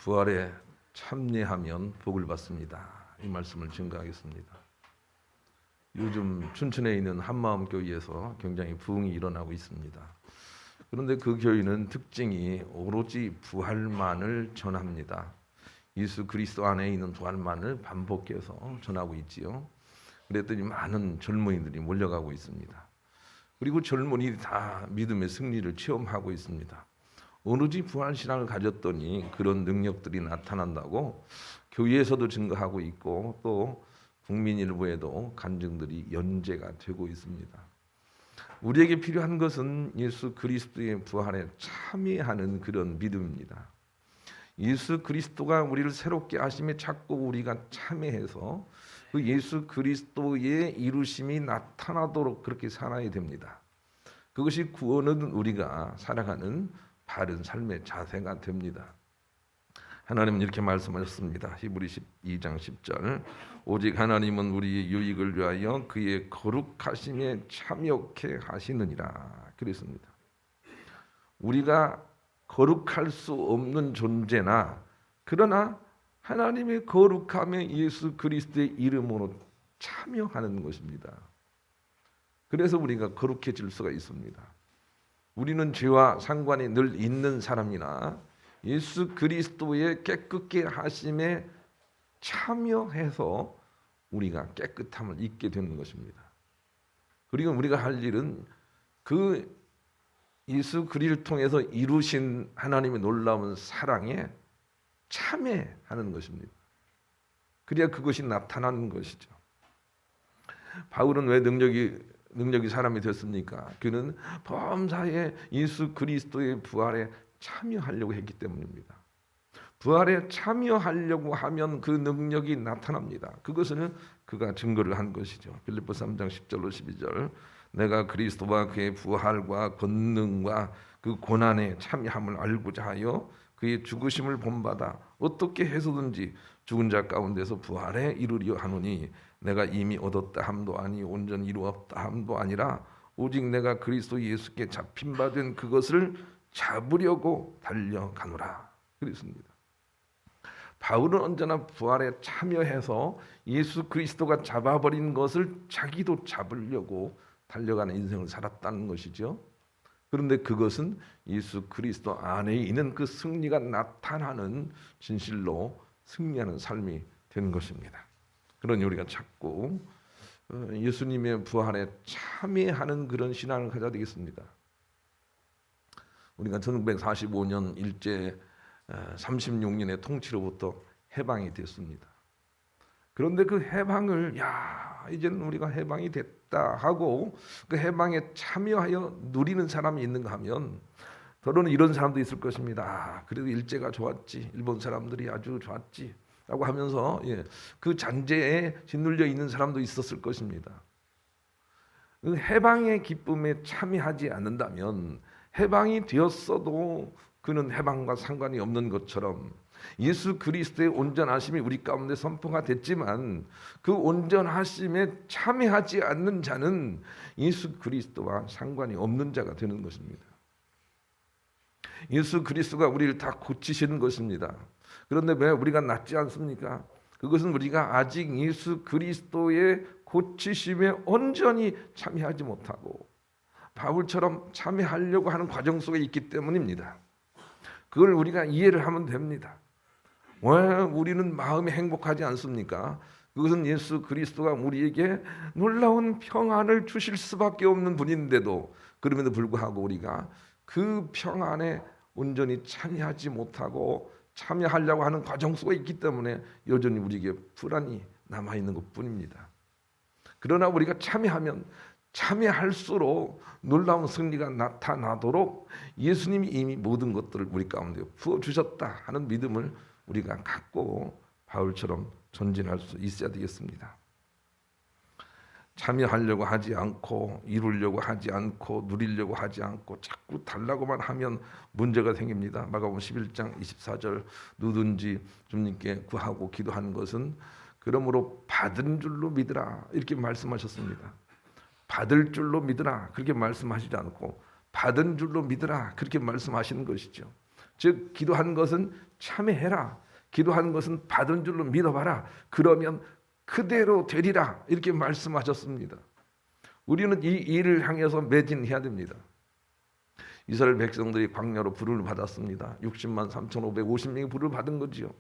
부활에 참여하면 복을 받습니다. 이 말씀을 증거하겠습니다. 요즘 춘천에 있는 한마음교회에서 굉장히 부흥이 일어나고 있습니다. 그런데 그 교회는 특징이 오로지 부활만을 전합니다. 예수 그리스도 안에 있는 부활만을 반복해서 전하고 있지요. 그랬더니 많은 젊은이들이 몰려가고 있습니다. 그리고 젊은이들이 다 믿음의 승리를 체험하고 있습니다. 오로지 부활신앙을 가졌더니 그런 능력들이 나타난다고 교회에서도 증거하고 있고 또 국민일보에도 간증들이 연재가 되고 있습니다. 우리에게 필요한 것은 예수 그리스도의 부활에 참여하는 그런 믿음입니다. 예수 그리스도가 우리를 새롭게 하심에 자꾸 우리가 참여해서 그 예수 그리스도의 이루심이 나타나도록 그렇게 살아야 됩니다. 그것이 구원은 우리가 살아가는 바른 삶의 자세가 됩니다. 하나님은 이렇게 말씀하셨습니다. 히브리 12장 10절 오직 하나님은 우리의 유익을 위하여 그의 거룩하심에 참여케 하시느니라 그랬습니다. 우리가 거룩할 수 없는 존재나 그러나 하나님의 거룩함에 예수 그리스도의 이름으로 참여하는 것입니다. 그래서 우리가 거룩해질 수가 있습니다. 우리는 죄와 상관이 늘 있는 사람이나 예수 그리스도의 깨끗게 하심에 참여해서 우리가 깨끗함을 잊게 되는 것입니다. 그리고 우리가 할 일은 그 예수 그리스도를 통해서 이루신 하나님의 놀라운 사랑에 참여하는 것입니다. 그래야 그것이 나타나는 것이죠. 바울은 왜 능력이 사람이 됐습니까? 그는 범사에 예수 그리스도의 부활에 참여하려고 했기 때문입니다. 부활에 참여하려고 하면 그 능력이 나타납니다. 그것은 그가 증거를 한 것이죠. 빌립보서 3장 10절로 12절 내가 그리스도와 그의 부활과 권능과 그 고난에 참여함을 알고자 하여 그의 죽으심을 본받아 어떻게 해서든지 죽은 자 가운데서 부활에 이르려 하노니 내가 이미 얻었다 함도 아니 온전히 이루었다 함도 아니라 오직 내가 그리스도 예수께 잡힌 바 된 그것을 잡으려고 달려가노라 그랬습니다. 바울은 언제나 부활에 참여해서 예수 그리스도가 잡아버린 것을 자기도 잡으려고 달려가는 인생을 살았다는 것이죠. 그런데 그것은 예수 그리스도 안에 있는 그 승리가 나타나는 진실로 승리하는 삶이 되는 것입니다. 그러니 우리가 자꾸 예수님의 부활에 참여하는 그런 신앙을 가져야 되겠습니다. 우리가 1945년 일제 36년의 통치로부터 해방이 됐습니다. 그런데 그 해방을 이제는 우리가 해방이 됐다 하고 그 해방에 참여하여 누리는 사람이 있는가 하면 더러는 이런 사람도 있을 것입니다. 그래도 일제가 좋았지, 일본 사람들이 아주 좋았지 라고 하면서 그 잔재에 짓눌려 있는 사람도 있었을 것입니다. 그 해방의 기쁨에 참여하지 않는다면 해방이 되었어도 그는 해방과 상관이 없는 것처럼 예수 그리스도의 온전하심이 우리 가운데 선포가 됐지만 그 온전하심에 참여하지 않는 자는 예수 그리스도와 상관이 없는 자가 되는 것입니다. 예수 그리스도가 우리를 다 고치시는 것입니다. 그런데 왜 우리가 낫지 않습니까? 그것은 우리가 아직 예수 그리스도의 고치심에 온전히 참여하지 못하고 바울처럼 참여하려고 하는 과정 속에 있기 때문입니다. 그걸 우리가 이해를 하면 됩니다. 왜 우리는 마음이 행복하지 않습니까? 그것은 예수 그리스도가 우리에게 놀라운 평안을 주실 수밖에 없는 분인데도 그럼에도 불구하고 우리가 그 평안에 온전히 참여하지 못하고 참여하려고 하는 과정 속에 있기 때문에 여전히 우리에게 불안이 남아있는 것뿐입니다. 그러나 우리가 참여할수록 놀라운 승리가 나타나도록 예수님이 이미 모든 것들을 우리 가운데 부어주셨다 하는 믿음을 우리가 갖고 바울처럼 전진할 수 있어야 되겠습니다. 참여하려고 하지 않고 이루려고 하지 않고 누리려고 하지 않고 자꾸 달라고만 하면 문제가 생깁니다. 마가복음 11장 24절 누구든지 주님께 구하고 기도하는 것은 그러므로 받은 줄로 믿으라 이렇게 말씀하셨습니다. 받을 줄로 믿으라 그렇게 말씀하시지 않고 받은 줄로 믿으라 그렇게 말씀하시는 것이죠. 즉 기도한 것은 참회해라. 기도한 것은 받은 줄로 믿어봐라. 그러면 그대로 되리라. 이렇게 말씀하셨습니다. 우리는 이 일을 향해서 매진해야 됩니다. 이스라엘 백성들이 광야로 부름을 받았습니다. 60만 3,550명이 부름을 받은 거지요.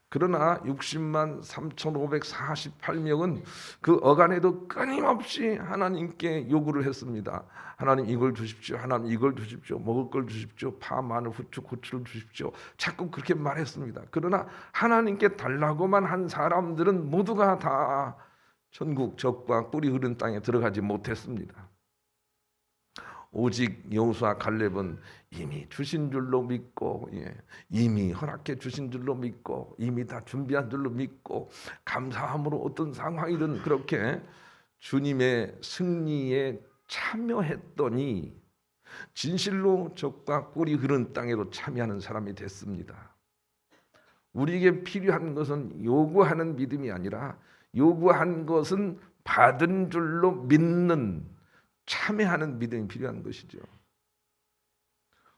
그러나 60만 3,548명은 그 어간에도 끊임없이 하나님께 요구를 했습니다. 하나님 이걸 주십시오. 하나님 이걸 주십시오. 먹을 걸 주십시오. 파, 마늘, 후추, 고추를 주십시오. 자꾸 그렇게 말했습니다. 그러나 하나님께 달라고만 한 사람들은 모두가 다 천국 적과 꿀이 흐른 땅에 들어가지 못했습니다. 오직 여호수아 갈렙은 이미 주신 줄로 믿고, 이미 허락해 주신 줄로 믿고, 이미 다 준비한 줄로 믿고, 감사함으로 어떤 상황이든 그렇게 주님의 승리에 참여했더니 진실로 적과 꿀이 흐른 땅에로 참여하는 사람이 됐습니다. 우리에게 필요한 것은 요구하는 믿음이 아니라 요구한 것은 받은 줄로 믿는 참회하는 믿음이 필요한 것이죠.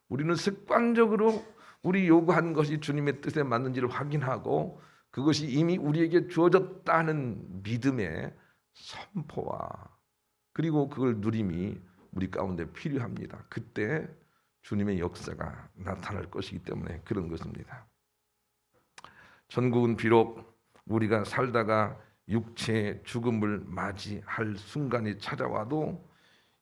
우리는 습관적으로 우리 요구한 것이 주님의 뜻에 맞는지를 확인하고 그것이 이미 우리에게 주어졌다는 믿음의 선포와 그리고 그걸 누림이 우리 가운데 필요합니다. 그때 주님의 역사가 나타날 것이기 때문에 그런 것입니다. 천국은 비록 우리가 살다가 육체의 죽음을 맞이할 순간이 찾아와도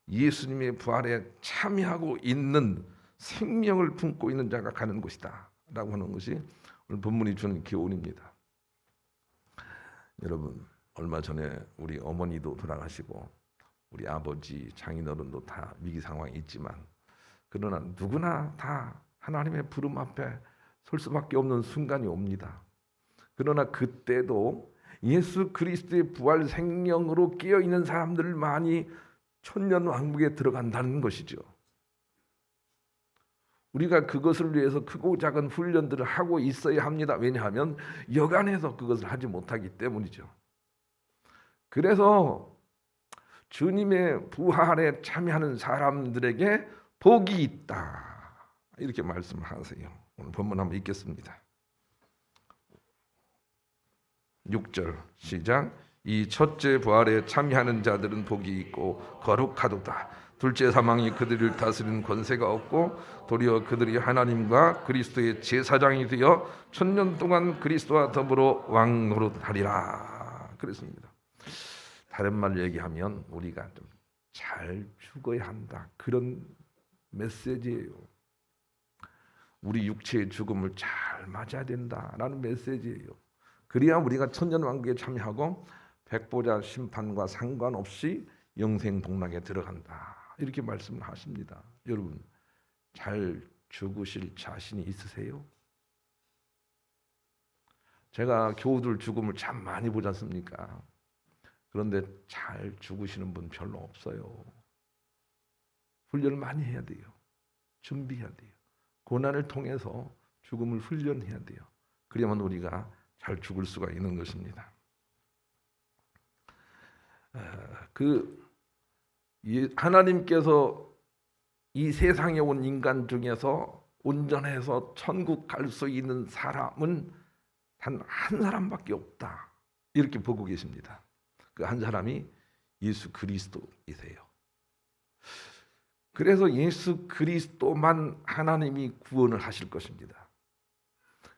예수님의 부활에 참여하고 있는 생명을 품고 있는 자가 가는 곳이다 라고 하는 것이 오늘 본문이 주는 교훈입니다. 여러분, 얼마 전에 우리 어머니도 돌아가시고 우리 아버지, 장인어른도 다 위기 상황이 있지만 그러나 누구나 다 하나님의 부름 앞에 설 수밖에 없는 순간이 옵니다. 그러나 그때도 예수 그리스도의 부활 생명으로 깨어있는 사람들만이 천년왕국에 들어간다는 것이죠. 우리가 그것을 위해서 크고 작은 훈련들을 하고 있어야 합니다. 왜냐하면 여간에서 그것을 하지 못하기 때문이죠. 그래서 주님의 부활에 참여하는 사람들에게 복이 있다 이렇게 말씀하세요. 오늘 본문 한번 읽겠습니다. 6절 시작. 이 첫째 부활에 참여하는 자들은 복이 있고 거룩하도다. 둘째 사망이 그들을 다스리는 권세가 없고 도리어 그들이 하나님과 그리스도의 제사장이 되어 천년 동안 그리스도와 더불어 왕노릇하리라 그랬습니다. 다른 말로 얘기하면 우리가 좀 잘 죽어야 한다 그런 메시지예요. 우리 육체의 죽음을 잘 맞아야 된다라는 메시지예요. 그래야 우리가 천년왕국에 참여하고 백보자 심판과 상관없이 영생 복락에 들어간다 이렇게 말씀을 하십니다. 여러분 잘 죽으실 자신이 있으세요? 제가 교우들 죽음을 참 많이 보지 않습니까? 그런데 잘 죽으시는 분 별로 없어요. 훈련을 많이 해야 돼요. 준비해야 돼요. 고난을 통해서 죽음을 훈련해야 돼요. 그래야만 우리가 잘 죽을 수가 있는 것입니다. 하나님께서 이 세상에 온 인간 중에서 온전해서 천국 갈 수 있는 사람은 단 한 사람밖에 없다 이렇게 보고 계십니다. 그 한 사람이 예수 그리스도이세요. 그래서 예수 그리스도만 하나님이 구원을 하실 것입니다.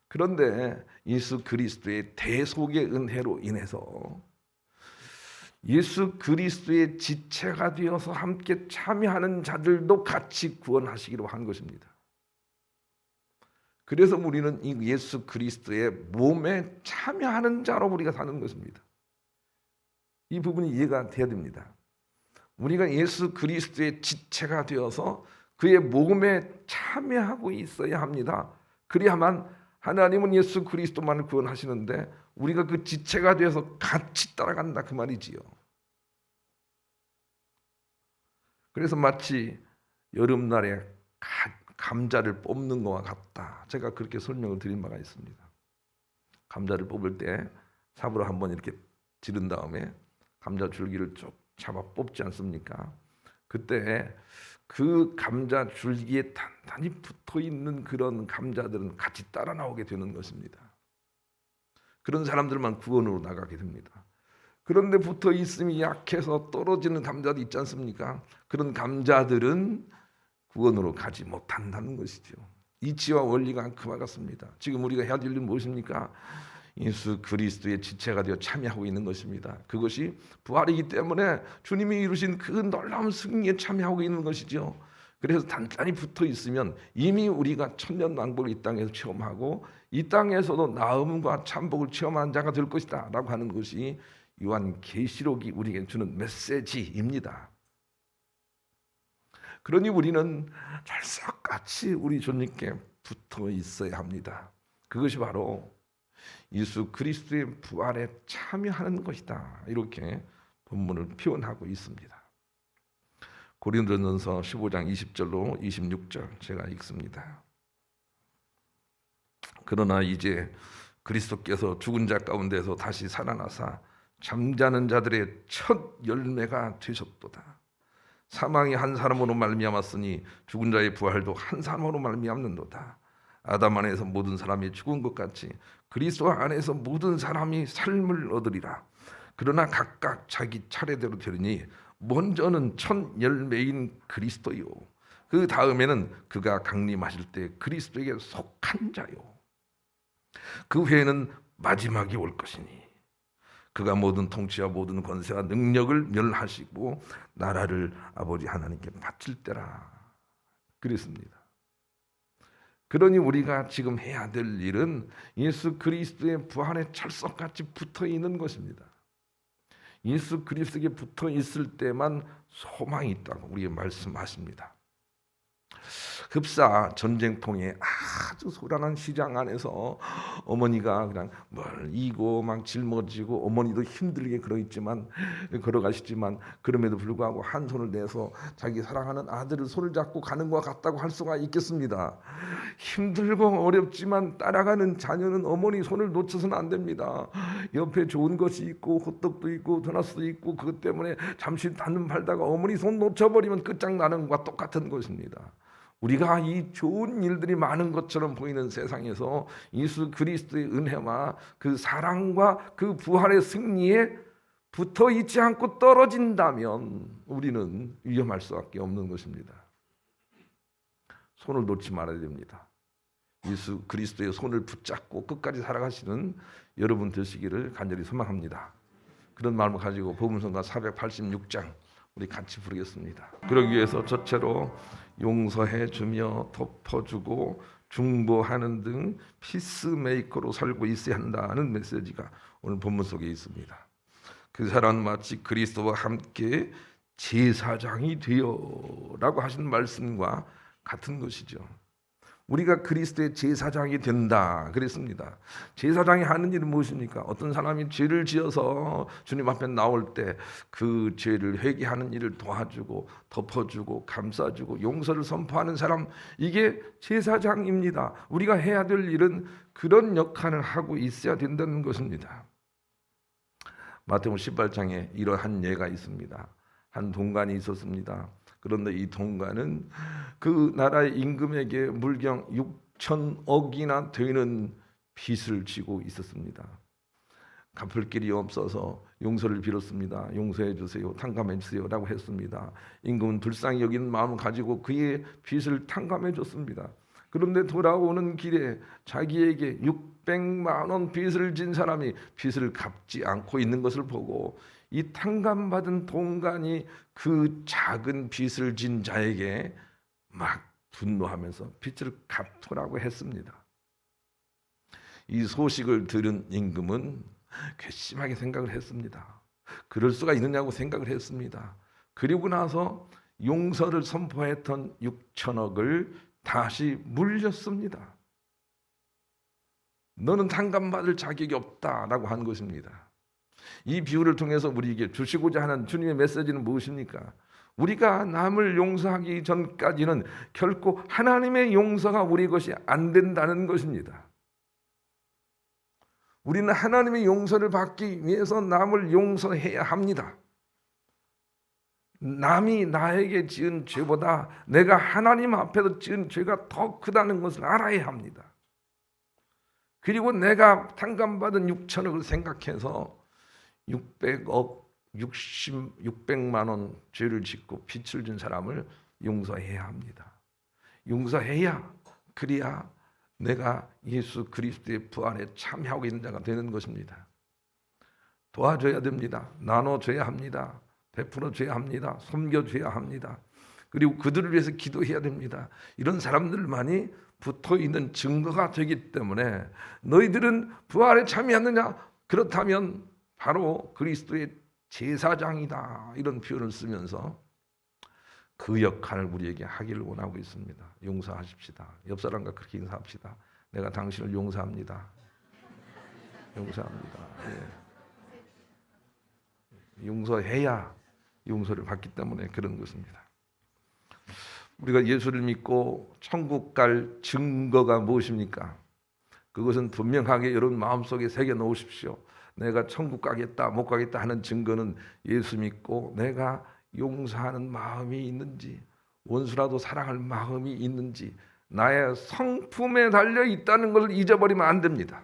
그런데 예수 그리스도의 대속의 은혜로 인해서 예수 그리스도의 지체가 되어서 함께 참여하는 자들도 같이 구원하시기로 한 것입니다. 그래서 우리는 이 예수 그리스도의 몸에 참여하는 자로 우리가 사는 것입니다. 이 부분이 이해가 돼야 됩니다. 우리가 예수 그리스도의 지체가 되어서 그의 몸에 참여하고 있어야 합니다. 그래야만 하나님은 예수 그리스도만을 구원하시는데 우리가 그 지체가 되어서 같이 따라간다 그 말이지요. 그래서 마치 여름날에 감자를 뽑는 것과 같다. 제가 그렇게 설명을 드린 바가 있습니다. 감자를 뽑을 때 삽으로 한번 이렇게 지른 다음에 감자 줄기를 쭉 잡아 뽑지 않습니까? 그때 그 감자 줄기에 단단히 붙어 있는 그런 감자들은 같이 따라 나오게 되는 것입니다. 그런 사람들만 구원으로 나가게 됩니다. 그런데 붙어 있음이 약해서 떨어지는 감자도 있지 않습니까? 그런 감자들은 구원으로 가지 못한다는 것이죠. 이치와 원리가 그와 같습니다. 지금 우리가 해야 될 일은 무엇입니까? 예수 그리스도의 지체가 되어 참여하고 있는 것입니다. 그것이 부활이기 때문에 주님이 이루신 그 놀라운 승리에 참여하고 있는 것이죠. 그래서 단단히 붙어 있으면 이미 우리가 천년왕국을 이 땅에서 체험하고 이 땅에서도 나음과 참복을 체험하는 자가 될 것이다 라고 하는 것이 요한계시록이 우리에게 주는 메시지입니다. 그러니 우리는 찰석같이 우리 주님께 붙어 있어야 합니다. 그것이 바로 예수 그리스도의 부활에 참여하는 것이다. 이렇게 본문을 표현하고 있습니다. 고린도전서 15장 20절로 26절 제가 읽습니다. 그러나 이제 그리스도께서 죽은 자 가운데서 다시 살아나사 잠자는 자들의 첫 열매가 되셨도다. 사망이 한 사람으로 말미암았으니 죽은 자의 부활도 한 사람으로 말미암는도다. 아담 안에서 모든 사람이 죽은 것 같이 그리스도 안에서 모든 사람이 삶을 얻으리라. 그러나 각각 자기 차례대로 되리니 먼저는 첫 열매인 그리스도요, 그 다음에는 그가 강림하실 때 그리스도에게 속한 자요, 그 후에는 마지막이 올 것이니 그가 모든 통치와 모든 권세와 능력을 멸하시고 나라를 아버지 하나님께 바칠 때라. 그랬습니다. 그러니 우리가 지금 해야 될 일은 예수 그리스도의 부활에 찰석같이 붙어 있는 것입니다. 예수 그리스도에게 붙어 있을 때만 소망이 있다고 우리에게 말씀하십니다. 흡사 전쟁통에 아주 소란한 시장 안에서 어머니가 그냥 뭘 이고 막 짊어지고 어머니도 힘들게 걸어가시지만 그럼에도 불구하고 한 손을 내서 자기 사랑하는 아들을 손을 잡고 가는 것 같다고 할 수가 있겠습니다. 힘들고 어렵지만 따라가는 자녀는 어머니 손을 놓쳐서는 안 됩니다. 옆에 좋은 것이 있고 호떡도 있고 도넛도 있고 그것 때문에 잠시 단숨 팔다가 어머니 손 놓쳐버리면 끝장나는 것과 똑같은 것입니다. 우리가 이 좋은 일들이 많은 것처럼 보이는 세상에서 예수 그리스도의 은혜와 그 사랑과 그 부활의 승리에 붙어 있지 않고 떨어진다면 우리는 위험할 수밖에 없는 것입니다. 손을 놓지 말아야 됩니다. 예수 그리스도의 손을 붙잡고 끝까지 살아가시는 여러분 되시기를 간절히 소망합니다. 그런 마음을 가지고 복음성가 486장 우리 같이 부르겠습니다. 그러기 위해서 저체로 용서해 주며 덮어주고 중보하는 등 피스메이커로 살고 있어야 한다는 메시지가 오늘 본문 속에 있습니다. 그 사람은 마치 그리스도와 함께 제사장이 되어라고 하신 말씀과 같은 것이죠. 우리가 그리스도의 제사장이 된다 그랬습니다. 제사장이 하는 일은 무엇입니까? 어떤 사람이 죄를 지어서 주님 앞에 나올 때 그 죄를 회개하는 일을 도와주고 덮어주고 감싸주고 용서를 선포하는 사람, 이게 제사장입니다. 우리가 해야 될 일은 그런 역할을 하고 있어야 된다는 것입니다. 마태복음 18장에 이러한 예가 있습니다. 한 동관이 있었습니다. 그런데 이 동관은 그 나라의 임금에게 물경 6천억이나 되는 빚을 지고 있었습니다. 갚을 길이 없어서 용서를 빌었습니다. 용서해 주세요, 탕감해 주세요 라고 했습니다. 임금은 불쌍히 여기는 마음을 가지고 그의 빚을 탕감해 줬습니다. 그런데 돌아오는 길에 자기에게 600만 원 빚을 진 사람이 빚을 갚지 않고 있는 것을 보고 이 탕감받은 동관이 그 작은 빚을 진 자에게 막 분노하면서 빚을 갚으라고 했습니다. 이 소식을 들은 임금은 괘씸하게 생각을 했습니다. 그럴 수가 있느냐고 생각을 했습니다. 그리고 나서 용서를 선포했던 6천억을 다시 물렸습니다. 너는 탕감받을 자격이 없다라고 한 것입니다. 이 비유를 통해서 우리에게 주시고자 하는 주님의 메시지는 무엇입니까? 우리가 남을 용서하기 전까지는 결코 하나님의 용서가 우리 것이 안 된다는 것입니다. 우리는 하나님의 용서를 받기 위해서 남을 용서해야 합니다. 남이 나에게 지은 죄보다 내가 하나님 앞에서 지은 죄가 더 크다는 것을 알아야 합니다. 그리고 내가 탕감받은 6천억을 생각해서 600만 원 죄를 짓고 빚을 진 사람을 용서해야 합니다. 용서해야 그래야 내가 예수 그리스도의 부활에 참여하고 있는 자가 되는 것입니다. 도와줘야 됩니다. 나눠줘야 합니다. 베풀어줘야 합니다. 섬겨줘야 합니다. 그리고 그들을 위해서 기도해야 됩니다. 이런 사람들만이 붙어있는 증거가 되기 때문에 너희들은 부활에 참여하느냐? 그렇다면 바로 그리스도의 제사장이다. 이런 표현을 쓰면서 그 역할을 우리에게 하기를 원하고 있습니다. 용서하십시다. 옆 사람과 그렇게 인사합시다. 내가 당신을 용서합니다. 용서합니다. 예. 용서해야 용서를 받기 때문에 그런 것입니다. 우리가 예수를 믿고 천국 갈 증거가 무엇입니까? 그것은 분명하게 여러분 마음속에 새겨 놓으십시오. 내가 천국 가겠다 못 가겠다 하는 증거는 예수 믿고 내가 용서하는 마음이 있는지, 원수라도 사랑할 마음이 있는지, 나의 성품에 달려 있다는 것을 잊어버리면 안 됩니다.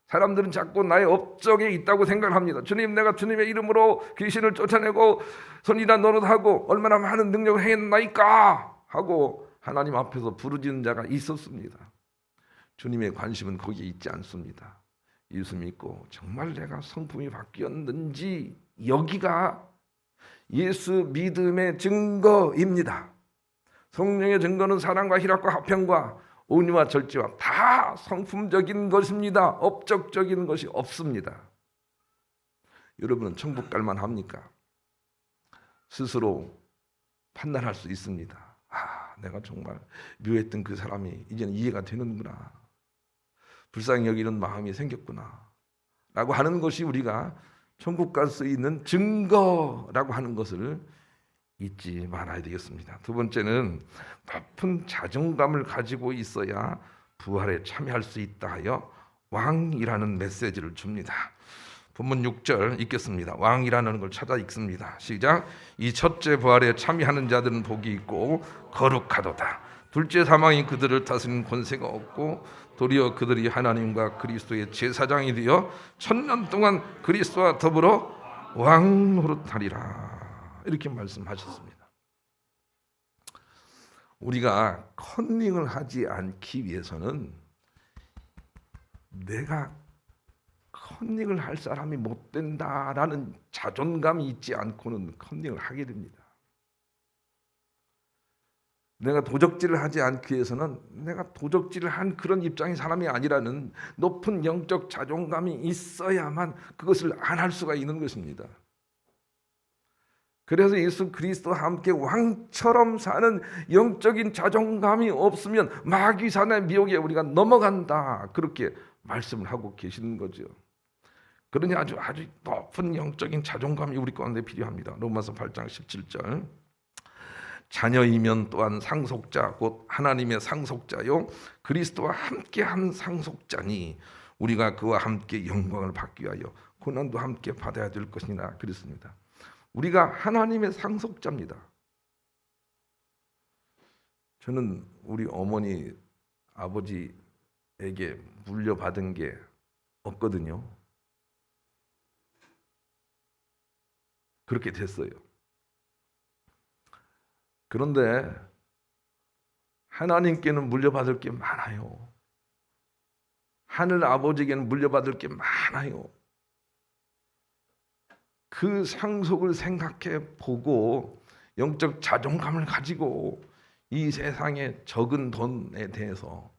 사람들은 자꾸 나의 업적에 있다고 생각을 합니다. 주님, 내가 주님의 이름으로 귀신을 쫓아내고 선지자 노릇하고 얼마나 많은 능력을 행했나이까 하고 하나님 앞에서 부르짖는 자가 있었습니다. 주님의 관심은 거기에 있지 않습니다. 예수 믿고 정말 내가 성품이 바뀌었는지, 여기가 예수 믿음의 증거입니다. 성령의 증거는 사랑과 희락과 화평과 온유와 절제와 다 성품적인 것입니다. 업적적인 것이 없습니다. 여러분은 천국 갈만 합니까? 스스로 판단할 수 있습니다. 내가 정말 묘했던 그 사람이 이제는 이해가 되는구나, 불쌍히 여기는 마음이 생겼구나 라고 하는 것이 우리가 천국 갈 수 있는 증거라고 하는 것을 잊지 말아야 되겠습니다. 두 번째는 높은 자존감을 가지고 있어야 부활에 참여할 수 있다 하여 왕이라는 메시지를 줍니다. 본문 6절 읽겠습니다. 왕이라는 걸 찾아 읽습니다. 시작. 이 첫째 부활에 참여하는 자들은 복이 있고 거룩하도다. 둘째 사망이 그들을 다스리는 권세가 없고 도리어 그들이 하나님과 그리스도의 제사장이 되어 1000년 동안 그리스도와 더불어 왕 노릇하리라. 이렇게 말씀하셨습니다. 우리가 컨닝을 하지 않기 위해서는 내가 컨닝을 할 사람이 못 된다라는 자존감이 있지 않고는 컨닝을 하게 됩니다. 내가 도적질을 하지 않기 위해서는 내가 도적질을 한 그런 입장의 사람이 아니라는 높은 영적 자존감이 있어야만 그것을 안 할 수가 있는 것입니다. 그래서 예수 그리스도와 함께 왕처럼 사는 영적인 자존감이 없으면 마귀사나 미혹에 우리가 넘어간다, 그렇게 말씀을 하고 계시는 거죠. 그러니 아주 높은 영적인 자존감이 우리 가운데 필요합니다. 로마서 8장 17절. 자녀이면 또한 상속자 곧 하나님의 상속자요 그리스도와 함께한 상속자니 우리가 그와 함께 영광을 받기 위하여 고난도 함께 받아야 될 것이나 그랬습니다. 우리가 하나님의 상속자입니다. 저는 우리 어머니 아버지에게 물려받은 게 없거든요. 그렇게 됐어요. 그런데 하나님께는 물려받을 게 많아요. 하늘 아버지에게는 물려받을 게 많아요. 그 상속을 생각해 보고 영적 자존감을 가지고 이 세상의 적은 돈에 대해서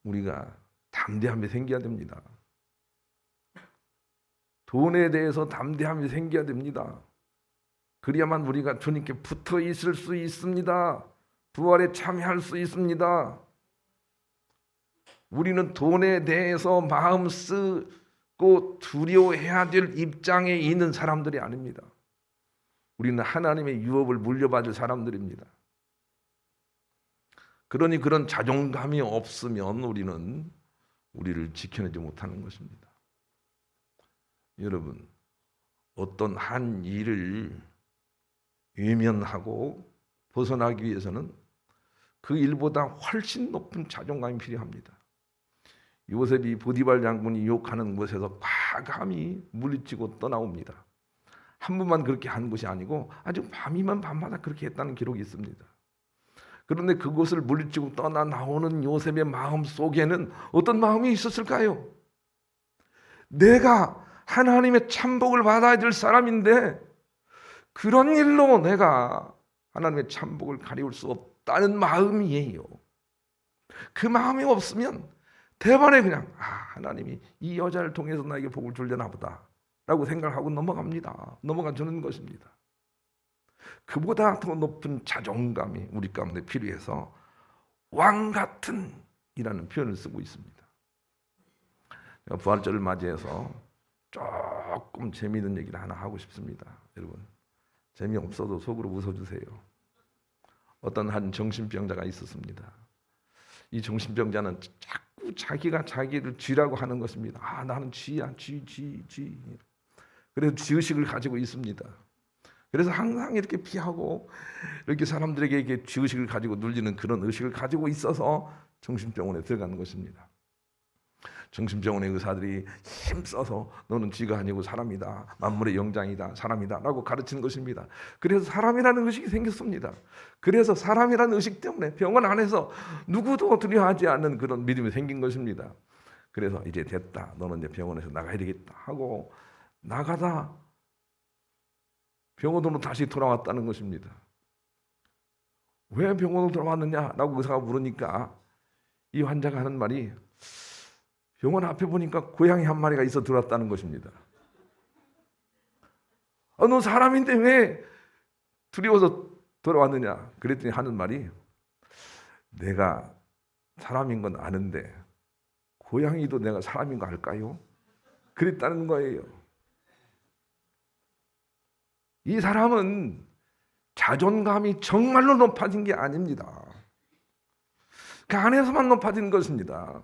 우리가 담대함이 생겨야 됩니다. 돈에 대해서 담대함이 생겨야 됩니다. 그래야만 우리가 주님께 붙어 있을 수 있습니다. 부활에 참여할 수 있습니다. 우리는 돈에 대해서 마음 쓰고 두려워해야 될 입장에 있는 사람들이 아닙니다. 우리는 하나님의 유업을 물려받을 사람들입니다. 그러니 그런 자존감이 없으면 우리는 우리를 지켜내지 못하는 것입니다. 여러분, 어떤 한 일을 외면하고 벗어나기 위해서는 그 일보다 훨씬 높은 자존감이 필요합니다. 요셉이 보디발 장군이 유혹하는 곳에서 과감히 물리치고 떠나옵니다. 한 번만 그렇게 한 것이 아니고 아주 밤이면 밤마다 그렇게 했다는 기록이 있습니다. 그런데 그곳을 물리치고 떠나 나오는 요셉의 마음 속에는 어떤 마음이 있었을까요? 내가 하나님의 참복을 받아야 될 사람인데 그런 일로 내가 하나님의 참복을 가리울 수 없다는 마음이에요. 그 마음이 없으면 대번에 그냥 하나님이 이 여자를 통해서 나에게 복을 주려나 보다 라고 생각하고 넘어가 주는 것입니다. 그보다 더 높은 자존감이 우리 가운데 필요해서 왕같은 이라는 표현을 쓰고 있습니다. 부활절을 맞이해서 조금 재미있는 얘기를 하나 하고 싶습니다. 여러분, 재미없어도 속으로 웃어주세요. 어떤 한 정신병자가 있었습니다. 이 정신병자는 자꾸 자기가 자기를 쥐라고 하는 것입니다. 나는 쥐야, 쥐. 그래서 쥐의식을 가지고 있습니다. 그래서 항상 이렇게 피하고 이렇게 사람들에게 이렇게 쥐의식을 가지고 눌리는 그런 의식을 가지고 있어서 정신병원에 들어가는 것입니다. 정신병원의 의사들이 힘써서 너는 쥐가 아니고 사람이다. 만물의 영장이다. 사람이다. 라고 가르치는 것입니다. 그래서 사람이라는 의식이 생겼습니다. 그래서 사람이라는 의식 때문에 병원 안에서 누구도 두려워하지 않는 그런 믿음이 생긴 것입니다. 그래서 이제 됐다. 너는 이제 병원에서 나가야 되겠다 하고 나가다 병원으로 다시 돌아왔다는 것입니다. 왜 병원으로 돌아왔느냐라고 의사가 물으니까 이 환자가 하는 말이 병원 앞에 보니까 고양이 한 마리가 있어 들어왔다는 것입니다. 너 사람인데 왜 두려워서 돌아왔느냐? 그랬더니 하는 말이 내가 사람인 건 아는데 고양이도 내가 사람인 거 알까요? 그랬다는 거예요. 이 사람은 자존감이 정말로 높아진 게 아닙니다. 그 안에서만 높아진 것입니다.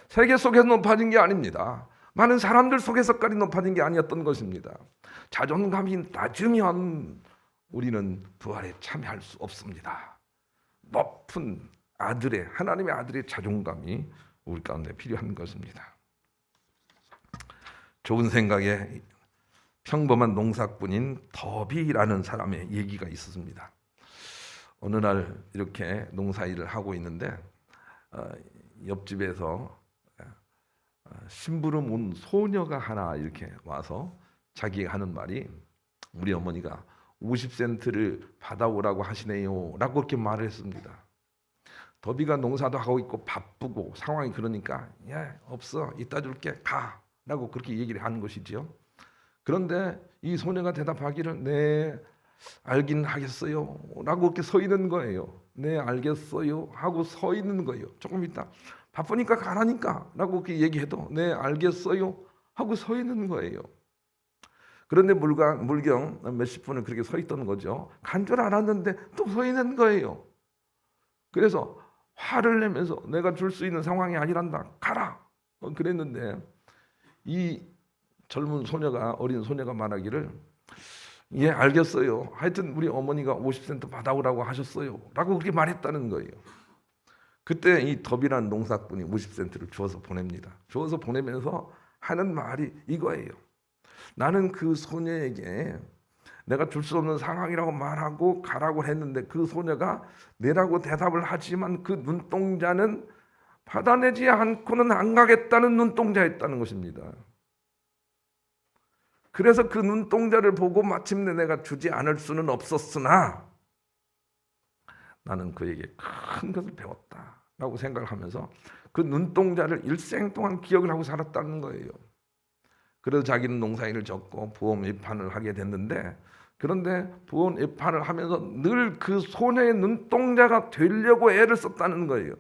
세계 속에서 높아진 게 아닙니다. 많은 사람들 속에서까지 높아진 게 아니었던 것입니다. 자존감이 낮으면 우리는 부활에 참여할 수 없습니다. 높은 하나님의 아들의 자존감이 우리 가운데 필요한 것입니다. 좋은 생각에 평범한 농사꾼인 더비라는 사람의 얘기가 있었습니다. 어느 날 이렇게 농사일을 하고 있는데 옆집에서 심부름 온 소녀가 하나 이렇게 와서 자기가 하는 말이 우리 어머니가 50센트를 받아오라고 하시네요 라고 그렇게 말을 했습니다. 더비가 농사도 하고 있고 바쁘고 상황이 그러니까 없어 이따 줄게 가 라고 그렇게 얘기를 하는 것이지요. 그런데 이 소녀가 대답하기를 네 알긴 하겠어요 라고 그렇게 서 있는 거예요. 네 알겠어요 하고 서 있는 거예요. 조금 있다 바쁘니까 가라니까 라고 그렇게 얘기해도 네 알겠어요 하고 서 있는 거예요. 그런데 물경 몇십 분을 그렇게 서 있던 거죠. 간 줄 알았는데 또 서 있는 거예요. 그래서 화를 내면서 내가 줄 수 있는 상황이 아니란다 가라 그랬는데 이 젊은 소녀가 어린 소녀가 말하기를 예 알겠어요 하여튼 우리 어머니가 50센트 받아오라고 하셨어요 라고 그렇게 말했다는 거예요. 그때 이 더비라는 농사꾼이 50센트를 주어서 보냅니다. 주어서 보내면서 하는 말이 이거예요. 나는 그 소녀에게 내가 줄 수 없는 상황이라고 말하고 가라고 했는데 그 소녀가 내라고 대답을 하지만 그 눈동자는 받아내지 않고는 안 가겠다는 눈동자였다는 것입니다. 그래서 그 눈동자를 보고 마침내 내가 주지 않을 수는 없었으나 나는 그에게 큰 것을 배웠다라고 생각을 하면서 그 눈동자를 일생 동안 기억을 하고 살았다는 거예요. 그래서 자기는 농사일을 접고 보험 입판을 하게 됐는데 그런데 보험 입판을 하면서 늘 그 소녀의 눈동자가 되려고 애를 썼다는 거예요.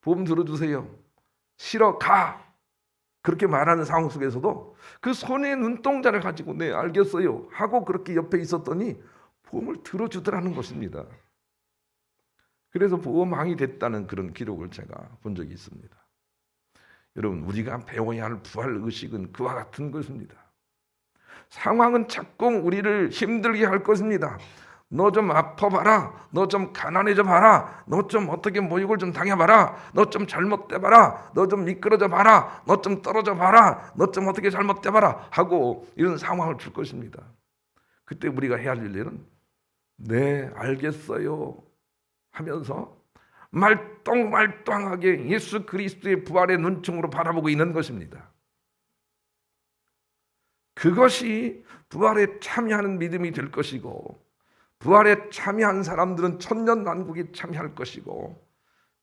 보험 들어주세요. 싫어 가. 그렇게 말하는 상황 속에서도 그 소녀의 눈동자를 가지고 네 알겠어요 하고 그렇게 옆에 있었더니 보험을 들어주더라는 것입니다. 그래서 보험왕이 됐다는 그런 기록을 제가 본 적이 있습니다. 여러분 우리가 배워야 할 부활 의식은 그와 같은 것입니다. 상황은 자꾸 우리를 힘들게 할 것입니다. 너 좀 아파봐라. 너 좀 가난해져 봐라. 너 좀 어떻게 모욕을 좀 당해봐라. 너 좀 잘못돼 봐라. 너 좀 미끄러져 봐라. 너 좀 떨어져 봐라. 너 좀 어떻게 잘못돼 봐라 하고 이런 상황을 줄 것입니다. 그때 우리가 해야 할 일은 네 알겠어요 하면서 말똥말똥하게 예수 그리스도의 부활의 눈총으로 바라보고 있는 것입니다. 그것이 부활에 참여하는 믿음이 될 것이고, 부활에 참여한 사람들은 천년왕국에 참여할 것이고,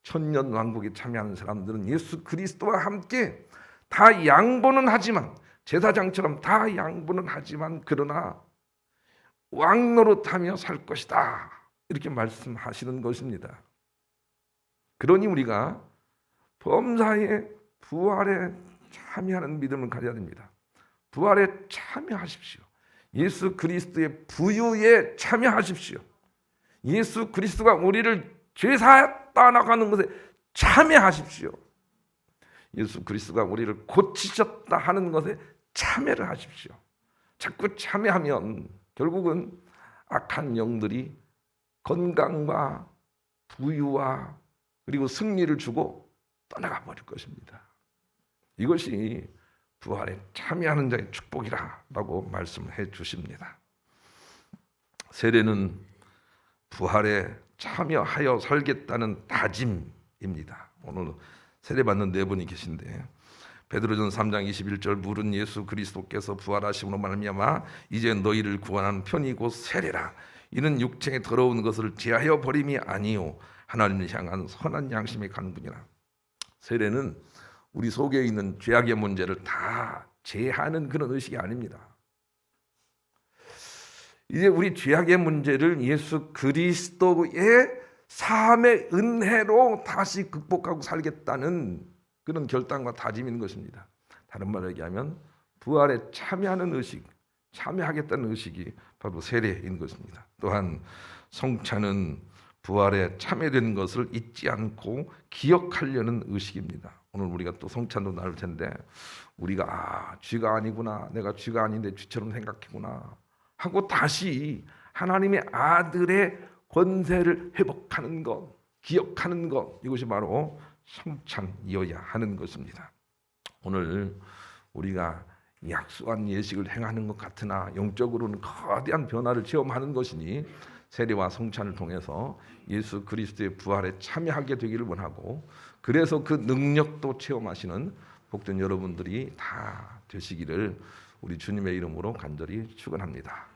천년왕국에 참여하는 사람들은 예수 그리스도와 함께 다 양보는 하지만, 제사장처럼 다 양보는 하지만 그러나 왕노릇하며 살 것이다, 이렇게 말씀하시는 것입니다. 그러니 우리가 범사의 부활에 참여하는 믿음을 가져야 됩니다. 부활에 참여하십시오. 예수 그리스도의 부유에 참여하십시오. 예수 그리스도가 우리를 죄사했다 나가는 것에 참여하십시오. 예수 그리스도가 우리를 고치셨다 하는 것에 참여를 하십시오. 자꾸 참여하면 결국은 악한 영들이 건강과 부유와 그리고 승리를 주고 떠나가 버릴 것입니다. 이것이 부활에 참여하는 자의 축복이라고 말씀해 주십니다. 세례는 부활에 참여하여 살겠다는 다짐입니다. 오늘 세례받는 네 분이 계신데, 베드로전 3장 21절 물은 예수 그리스도께서 부활하심으로 말미암아 이제 너희를 구원하는 편이 곧 세례라. 이는 육체의 더러운 것을 제하여 버림이 아니요 하나님을 향한 선한 양심의 간분이라. 세례는 우리 속에 있는 죄악의 문제를 다 제하는 그런 의식이 아닙니다. 이제 우리 죄악의 문제를 예수 그리스도의 사함의 은혜로 다시 극복하고 살겠다는 그런 결단과 다짐인 것입니다. 다른 말로 얘기하면 부활에 참여하는 의식, 참여하겠다는 의식이 바로 세례인 것입니다. 또한 성찬은 부활에 참여된 것을 잊지 않고 기억하려는 의식입니다. 오늘 우리가 또 성찬도 나눌 텐데, 우리가 쥐가 아니구나, 내가 쥐가 아닌데 쥐처럼 생각했구나 하고 다시 하나님의 아들의 권세를 회복하는 것, 기억하는 것, 이것이 바로 성찬이어야 하는 것입니다. 오늘 우리가 약속한 예식을 행하는 것 같으나 영적으로는 거대한 변화를 체험하는 것이니 세례와 성찬을 통해서 예수 그리스도의 부활에 참여하게 되기를 원하고, 그래서 그 능력도 체험하시는 복된 여러분들이 다 되시기를 우리 주님의 이름으로 간절히 축원합니다.